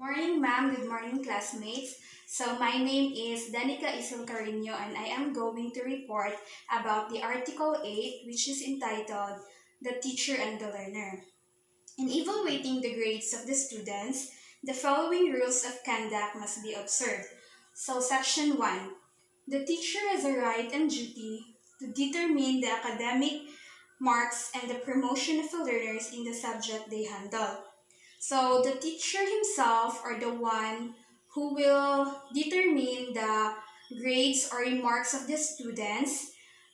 Morning, ma'am. Good morning, classmates. So, my name is Danica Isil Carino, and I am going to report about the Article 8, which is entitled The Teacher and the Learner. In evaluating the grades of the students, the following rules of conduct must be observed. So, Section 1. The teacher has a right and duty to determine the academic marks and the promotion of the learners in the subject they handle. So the teacher himself or the one who will determine the grades or remarks of the students,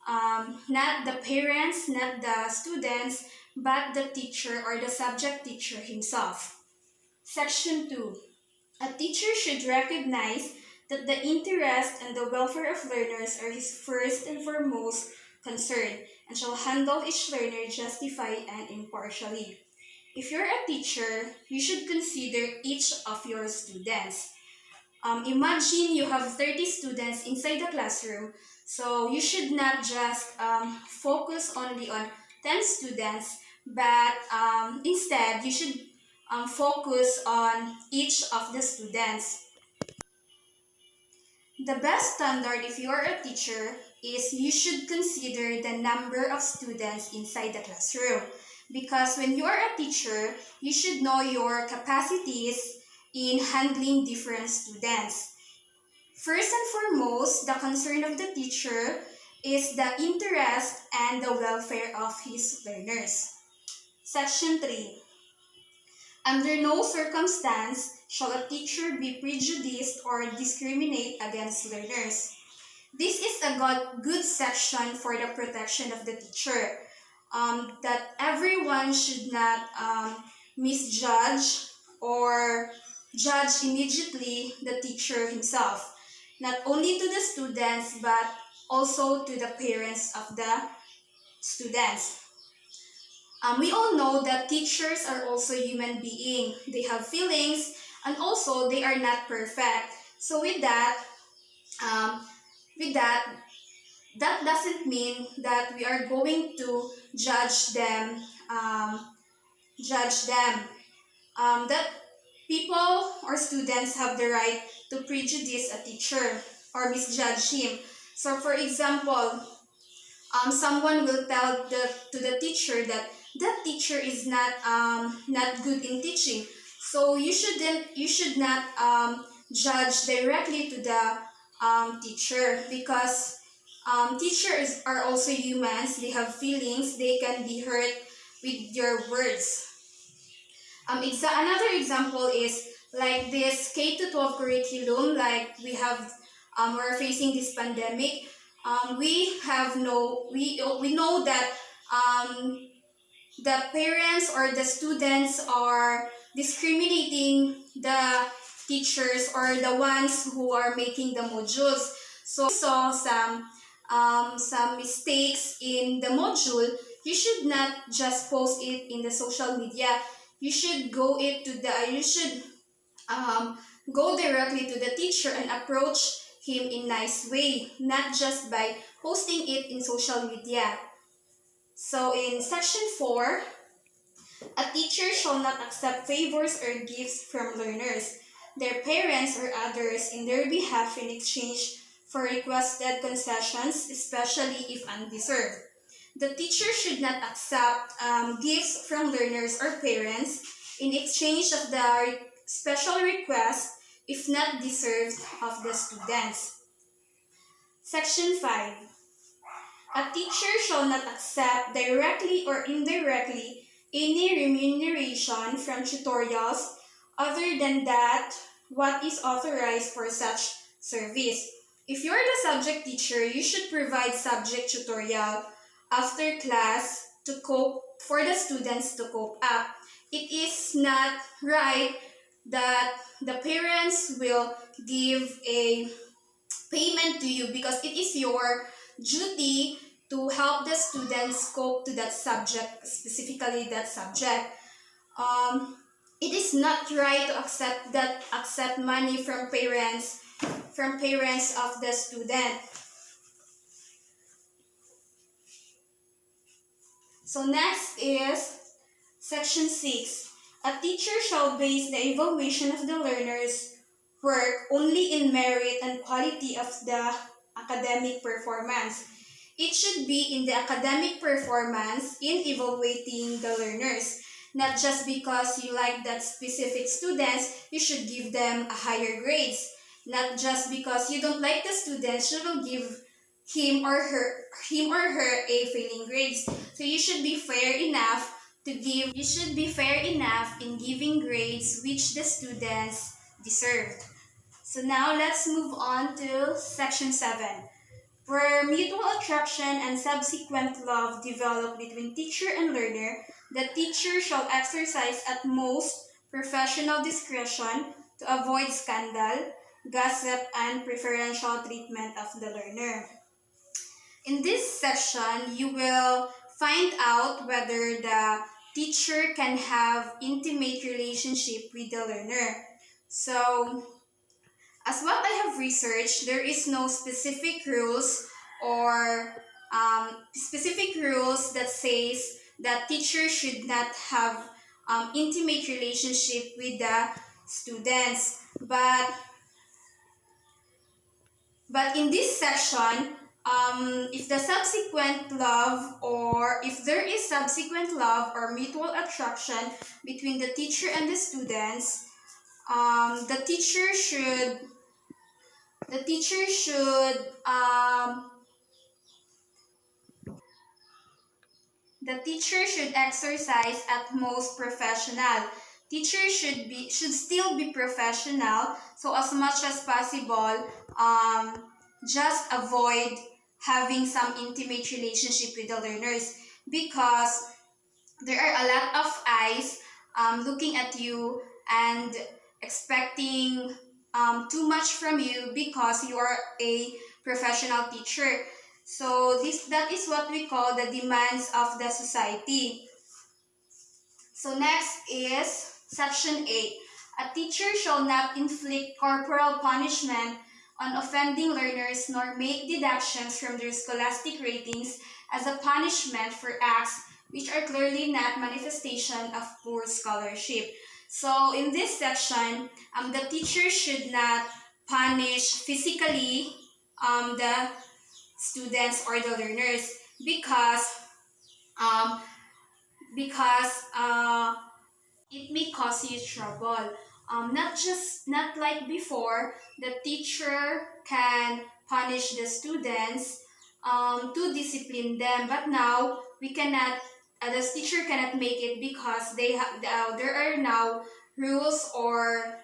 not the parents, not the students, but the teacher or the subject teacher himself. Section 2. A teacher should recognize that the interest and the welfare of learners are his first and foremost concern and shall handle each learner justified and impartially. If you're a teacher, you should consider each of your students. Imagine you have 30 students inside the classroom, so you should not just focus only on 10 students, but instead you should focus on each of the students. The best standard if you are a teacher is you should consider the number of students inside the classroom. Because when you are a teacher, you should know your capacities in handling different students. First and foremost, the concern of the teacher is the interest and the welfare of his learners. Section 3. Under no circumstance shall a teacher be prejudiced or discriminate against learners. This is a good section for the protection of the teacher. That everyone should not misjudge or judge immediately the teacher himself, not only to the students but also to the parents of the students. We all know that teachers are also human beings. They have feelings and also they are not perfect. So um, with that doesn't mean that we are going to judge them. That people or students have the right to prejudice a teacher or misjudge him. So, for example, someone will tell to the teacher that that teacher is not good in teaching. So you should not judge directly to the teacher because teachers are also humans. They have feelings. They can be hurt with your words. Another example is like this K to 12 curriculum. Like we're facing this pandemic. We know that um, the parents or the students are discriminating the teachers or the ones who are making the modules. So saw some mistakes in the module. You should not just post it in the social media. You should um, go directly to the teacher and approach him in nice way, not just by posting it in social media. So in section 4, a teacher shall not accept favors or gifts from learners, their parents or others in their behalf in exchange for requested concessions, especially if undeserved. The teacher should not accept gifts from learners or parents in exchange of the special request if not deserved of the students. Section 5. A teacher shall not accept directly or indirectly any remuneration from tutorials other than that what is authorized for such service. If you're the subject teacher, you should provide subject tutorial after class to cope for the students to cope up. It is not right that the parents will give a payment to you because it is your duty to help the students cope to that subject, specifically that subject. Um, it is not right to accept money from parents of the student. So next is section 6. A teacher shall base the evaluation of the learner's work only in merit and quality of the academic performance. It should be in the academic performance in evaluating the learners. Not just because you like that specific students, you should give them a higher grades. Not just because you don't like the students, you will give him or her a failing grades. So you should be fair enough in giving grades which the students deserved. So now let's move on to section 7. Where mutual attraction and subsequent love develop between teacher and learner, the teacher shall exercise at most professional discretion to avoid scandal, gossip, and preferential treatment of the learner. In this section, you will find out whether the teacher can have intimate relationship with the learner. So, as what I have researched, there is no specific rules or that says that teachers should not have intimate relationship with the students. But in this section, if there is subsequent love or mutual attraction between the teacher and the students, the teacher should exercise at most professional. Teachers should still be professional, so as much as possible, just avoid having some intimate relationship with the learners, because there are a lot of eyes looking at you and expecting too much from you because you are a professional teacher. So that is what we call the demands of the society. So next is section 8. A teacher shall not inflict corporal punishment on offending learners nor make deductions from their scholastic ratings as a punishment for acts which are clearly not manifestation of poor scholarship. So in this section, the teacher should not punish physically the students or the learners because um, it may cause you trouble. Not like before, the teacher can punish the students to discipline them, but now we cannot. The teacher cannot make it because there are now rules or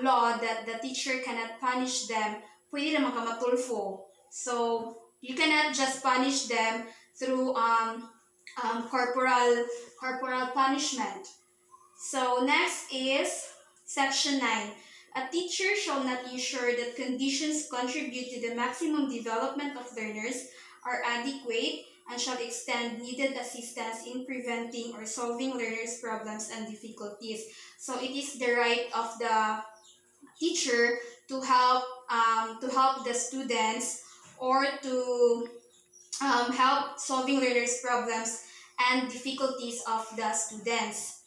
law that the teacher cannot punish them. Pwede naman ka matulfo. So you cannot just punish them through corporal punishment. So next is section 9. A teacher shall not ensure that conditions contribute to the maximum development of learners are adequate and shall extend needed assistance in preventing or solving learners' problems and difficulties. So it is the right of the teacher to help the students or to help solving learners' problems and difficulties of the students.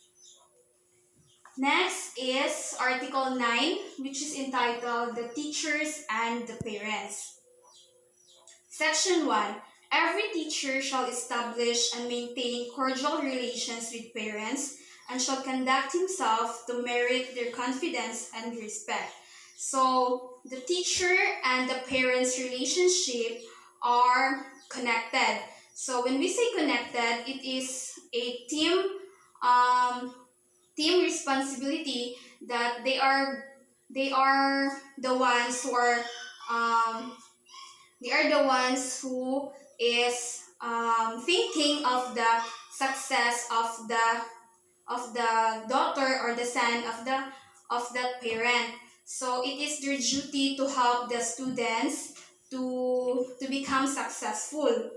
Next is Article 9, which is entitled The Teachers and the Parents. Section 1. Every teacher shall establish and maintain cordial relations with parents and shall conduct himself to merit their confidence and respect. So, the teacher and the parents' relationship are connected. So, when we say connected, it is a team responsibility that they are the ones who are is thinking of the success of the daughter or the son of that parent. So it is their duty to help the students to become successful.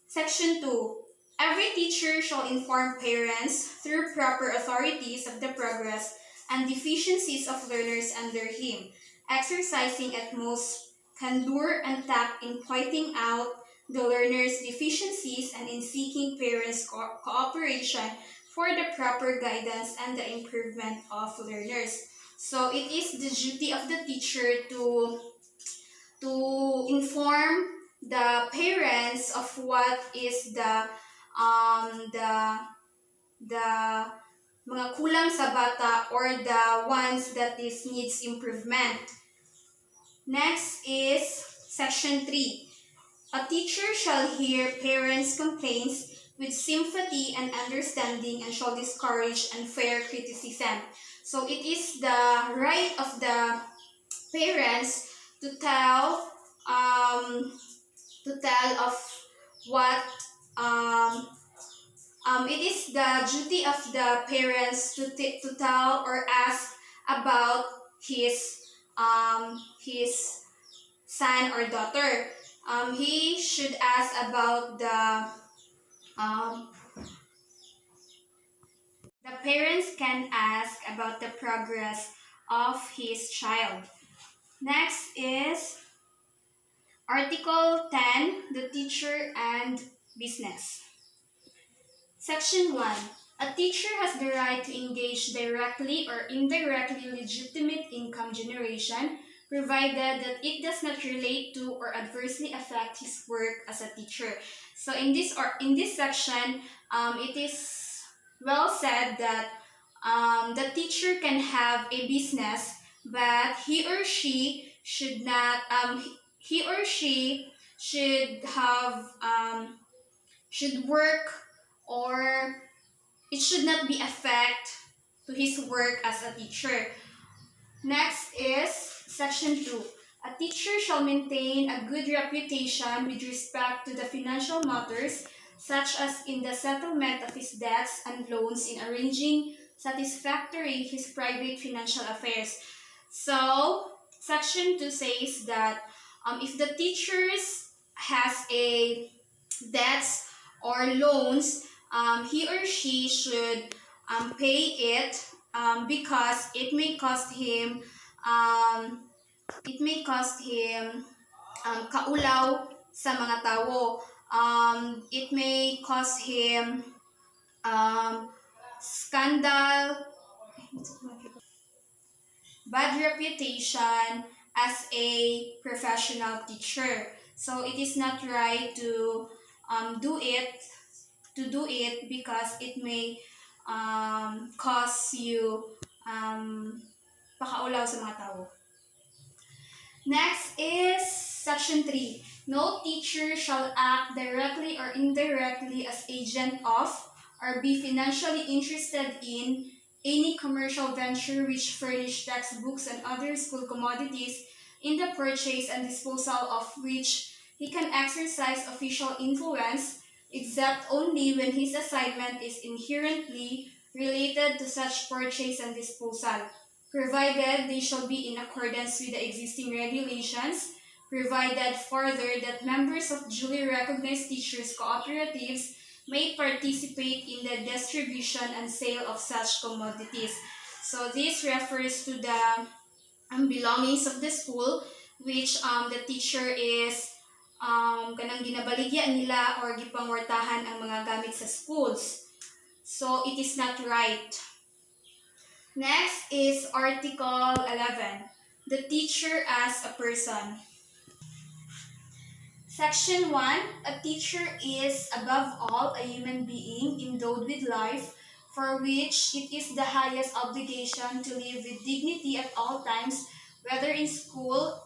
Section 2. Every teacher shall inform parents through proper authorities of the progress and deficiencies of learners under him, exercising at most candor and tact in pointing out the learner's deficiencies and in seeking parents' cooperation for the proper guidance and the improvement of learners. So it is the duty of the teacher to inform the parents of what is the mga kulang sa bata or the ones that is needs improvement. Next is section 3. A teacher shall hear parents' complaints with sympathy and understanding and shall discourage unfair criticism. So it is the right of the parents to tell of what it is the duty of the parents to tell or ask about his son or daughter. He should ask about the parents can ask about the progress of his child. Next is Article 10, the teacher and business. Section 1. A teacher has the right to engage directly or indirectly legitimate income generation, provided that it does not relate to or adversely affect his work as a teacher. So in this section, it is well said that the teacher can have a business, but he or she should not. He or she should work, or it should not be affect to his work as a teacher. Next is section 2. A teacher shall maintain a good reputation with respect to the financial matters, such as in the settlement of his debts and loans, in arranging satisfactorily his private financial affairs. So, section 2 says that if the teachers has a debts or loans, he or she should pay it because it may cost him kaulaw sa mga tao. It may cost him scandal, bad reputation as a professional teacher. So it is not right to do it because it may cause you pakaulaw sa mga tao. Next is section 3. No teacher shall act directly or indirectly as agent of or be financially interested in any commercial venture which furnish textbooks and other school commodities, in the purchase and disposal of which he can exercise official influence, except only when his assignment is inherently related to such purchase and disposal, provided they shall be in accordance with the existing regulations, provided further that members of duly recognized teachers' cooperatives may participate in the distribution and sale of such commodities. So this refers to the belongings of the school, which the teacher is kanang ginabaligya nila or gipangwartahan ang mga gamit sa schools. So it is not right. Next is Article 11, the teacher as a person. Section 1, a teacher is above all a human being endowed with life, for which it is the highest obligation to live with dignity at all times, whether in school,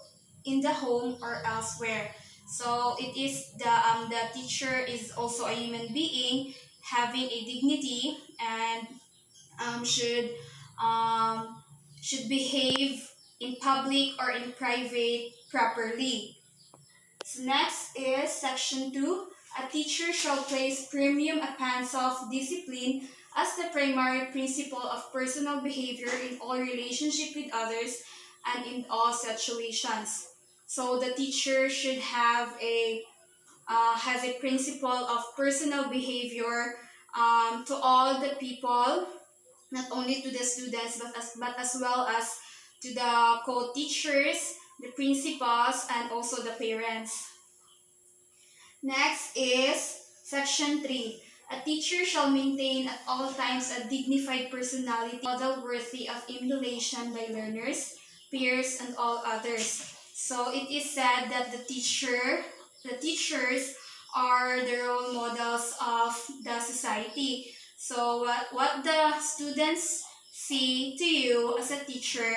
in the home, or elsewhere. So it is the teacher is also a human being having a dignity and should behave in public or in private properly. So next is section 2. A teacher shall place premium upon self-discipline as the primary principle of personal behavior in all relationship with others and in all situations. So the teacher should have has a principle of personal behavior to all the people, not only to the students but as well as to the co-teachers, the principals, and also the parents. Next is section 3. A teacher shall maintain at all times a dignified personality, model worthy of emulation by learners, peers, and all others. So it is said that the teachers are the role models of the society. So what the students see to you as a teacher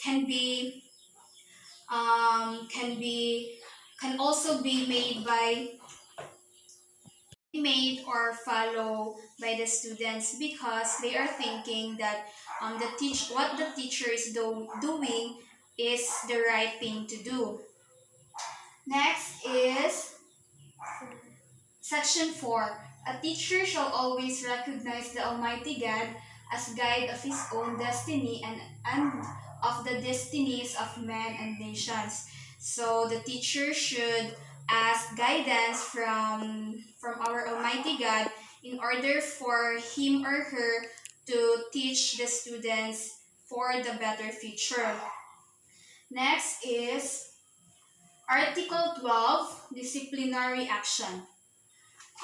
can be can be can also be made or follow by the students because they are thinking that what the teacher is doing is the right thing to do. Next is section 4. A teacher shall always recognize the Almighty God as guide of his own destiny and of the destinies of men and nations. So the teacher should ask guidance from our Almighty God in order for him or her to teach the students for the better future. Next is Article 12, Disciplinary Action.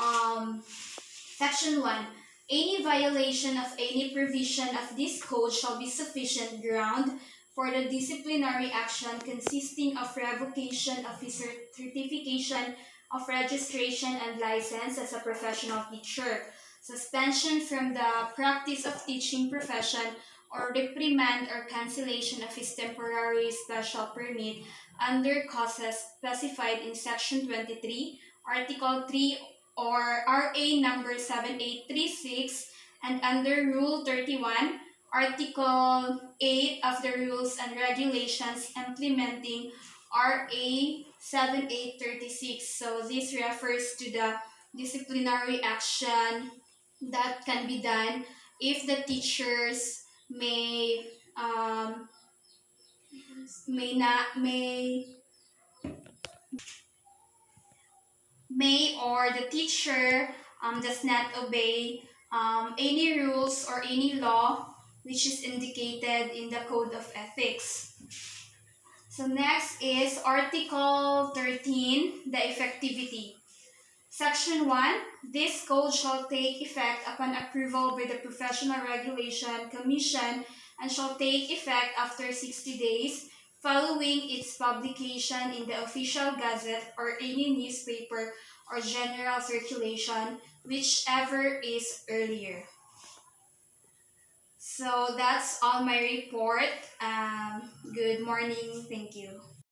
Um, Section 1. Any violation of any provision of this code shall be sufficient ground for the disciplinary action consisting of revocation of his certification of registration and license as a professional teacher, suspension from the practice of teaching profession, or reprimand or cancellation of his temporary special permit under causes specified in Section 23, Article 3 or RA number 7836, and under Rule 31, Article 8 of the Rules and Regulations implementing RA 7836. So this refers to the disciplinary action that can be done if the teachers um, may not may or the teacher does not obey any rules or any law which is indicated in the Code of Ethics. So next is Article 13, the effectivity. Section 1, this code shall take effect upon approval by the Professional Regulation Commission and shall take effect after 60 days following its publication in the Official Gazette or any newspaper or general circulation, whichever is earlier. So that's all my report. Good morning. Thank you.